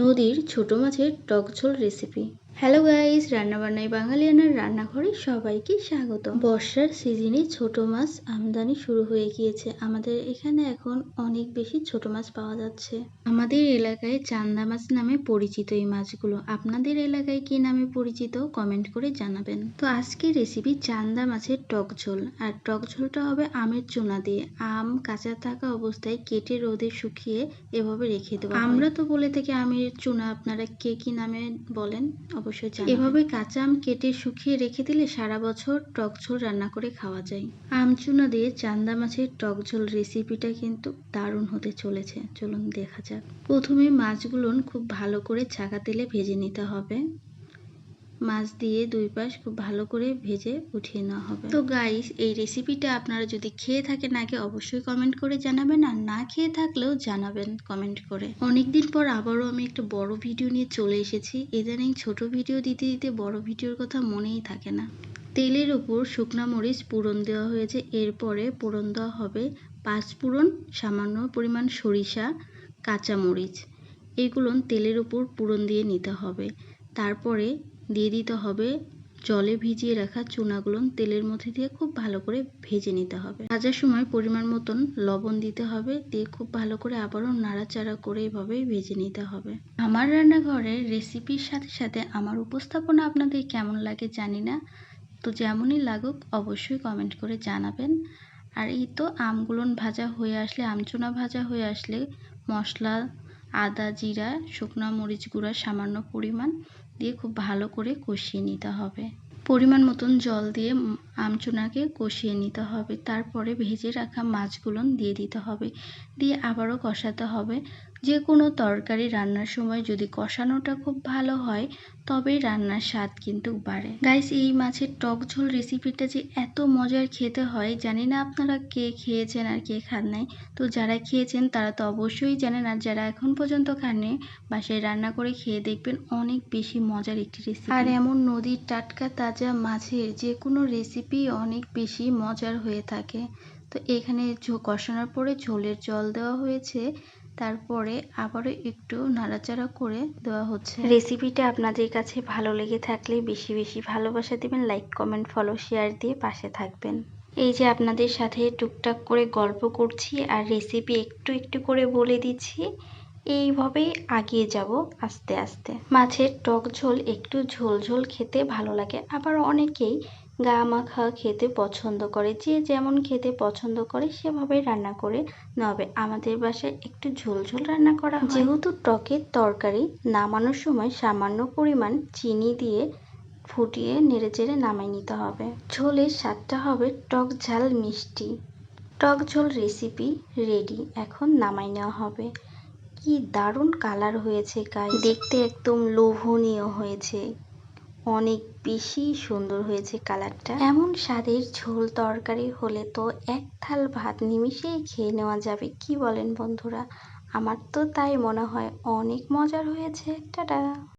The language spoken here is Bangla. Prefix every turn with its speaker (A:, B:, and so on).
A: নদীর ছোট মাছের টক ঝোল রেসিপি। হ্যালো গাইস, রান্নাবান্নায় বাঙালিয়ানার রান্নাঘরে সবাইকে স্বাগত। বর্ষার সিজনে ছোট মাছ আমদানি শুরু হয়ে গিয়েছে। আমাদের এখানে এখন অনেক বেশি ছোট মাছ পাওয়া যাচ্ছে। আমাদের এলাকায় চান্দা মাছ নামে পরিচিত এই মাছগুলো। আপনাদের এলাকায় কি নামে পরিচিত কমেন্ট করে জানাবেন। তো আজকের রেসিপি চান্দা মাছের টক ঝোল। আর টক ঝোলটা হবে আমের চুনা দিয়ে। আম কাঁচা থাকা অবস্থায় কেটে রোদে শুকিয়ে এভাবে রেখে দেবো। আমরা তো বলে থাকি আমের চুনা, আপনারা কে কি নামে বলেন অবশ্যই জানাবেন। এভাবে কাঁচা আম কেটে শুকিয়ে রেখে দিলে সারা বছর টক ঝোল রান্না করে খাওয়া যায়। আম চুনা দিয়ে চান্দা মাছের টক ঝোল রেসিপিটা কিন্তু দারুণ হতে চলেছে। চলুন দেখা যাক। প্রথমে মাছগুলো খুব ভালো করে ছাকা তেলে ভেজে নিতে হবে। মাছ দিয়ে দুই পাশ খুব ভালো করে ভেজে উঠিয়ে নেওয়া হবে। তো গাইস, এই রেসিপিটা আপনারা যদি খেয়ে থাকেন আগে অবশ্যই কমেন্ট করে জানাবেন, আর না খেয়ে থাকলেও জানাবেন কমেন্ট করে। অনেকদিন পর আবারও আমি একটা বড় ভিডিও নিয়ে চলে এসেছি। ইদানিং ছোট ভিডিও দিতে দিতে বড় ভিডিওর কথা মনেই থাকে না। তেলের উপর শুকনা মরিচ ফোড়ন দেওয়া হয়েছে। এরপরে ফোড়ন দেওয়া হবে 5 ফোড়ন, সামান্য পরিমাণ সরিষা, কাঁচা মরিচ। এগুলো তেলের উপর ফোড়ন দিয়ে নিতে হবে। তারপরে দিয়ে দিতে হবে জলে ভিজিয়ে রাখা চুনাগুলো। তেলের মধ্যে দিয়ে খুব ভালো করে ভেজে নিতে হবে। ভাজার সময় পরিমাণ মতন লবণ দিতে হবে, দিয়ে খুব ভালো করে আবারও নাড়াচাড়া করে এভাবে ভেজে নিতে হবে। আমার রান্নাঘরের রেসিপির সাথে সাথে আমার উপস্থাপনা আপনাদের কেমন লাগে জানি না, তো যেমনই লাগুক অবশ্যই কমেন্ট করে জানাবেন। আর এই তো আমগুলো ভাজা হয়ে আসলে, আমচুনা ভাজা হয়ে আসলে মশলা আদা, জিরা, শুকনো মরিচ গুঁড়া সামান্য পরিমাণ দিয়ে খুব ভালো করে কষিয়ে নিতে হবে। পরিমাণ মতন জল দিয়ে আমচুনাকে কষিয়ে নিতে হবে। তারপরে ভেজে রাখা মাছগুলো দিয়ে দিতে হবে, দিয়ে আবারও কষাতে হবে। যে কোনো তরকারি রান্নার সময় যদি কষানোটা খুব ভালো হয় তবেই রান্নার স্বাদ কিন্তু বাড়ে। গাইস, এই মাছের টক ঝোল রেসিপিটা যে এত মজার খেতে হয় জানি না আপনারা কে খেয়েছেন আর কে খান নাই। তো যারা খেয়েছেন তারা তো অবশ্যই জানেন, আর যারা এখন পর্যন্ত খাননি বাসায় রান্না করে খেয়ে দেখবেন, অনেক বেশি মজার একটি রেসিপি। আর এমন নদীর টাটকা তাজা মাছের যে কোনো রেসিপি অনেক বেশি মজার হয়ে থাকে। তো এখানে কষানোর পরে ঝোলের জল দেওয়া হয়েছে, তারপরে আবারও একটু নাড়াচাড়া করে দেওয়া হচ্ছে। রেসিপিটা আপনাদের কাছে ভালো লেগে থাকলে বেশি বেশি ভালোবাসা দিবেন, লাইক কমেন্ট ফলো শেয়ার দিয়ে পাশে থাকবেন। এই যে আপনাদের সাথে টুকটাক করে গল্প করছি আর রেসিপি একটু একটু করে বলে দিচ্ছি, এইভাবেই আগিয়ে যাব আস্তে আস্তে। মাছের টক ঝোল একটু ঝোল ঝোল খেতে ভালো লাগে, আবার অনেকেই গা মাখা খেতে পছন্দ করে। যে যেমন খেতে পছন্দ করে সেভাবে রান্না করে নেবে। আমাদের বাসায় একটু ঝোল ঝোল রান্না করা হয়। যেহেতু টকের তরকারি, নামানোর সময় সামান্য পরিমাণ চিনি দিয়ে ফুটিয়ে নেড়েচেড়ে নামাই নিতে হবে। ঝোলের স্বাদটা হবে টক ঝাল মিষ্টি। টক ঝোল রেসিপি রেডি, এখন নামাই নেওয়া হবে। কি দারুণ কালার হয়েছে গাইস, দেখতে একদম লোভনীয় হয়েছে, অনেক বেশি সুন্দর হয়েছে কালারটা। এমন স্বাদের ঝোল তরকারি হলে তো এক থাল ভাত নিমিষেই খেয়ে নেওয়া যাবে। কি বলেন বন্ধুরা? আমার তো তাই মনে হয়। অনেক মজার হয়েছে। টাটা।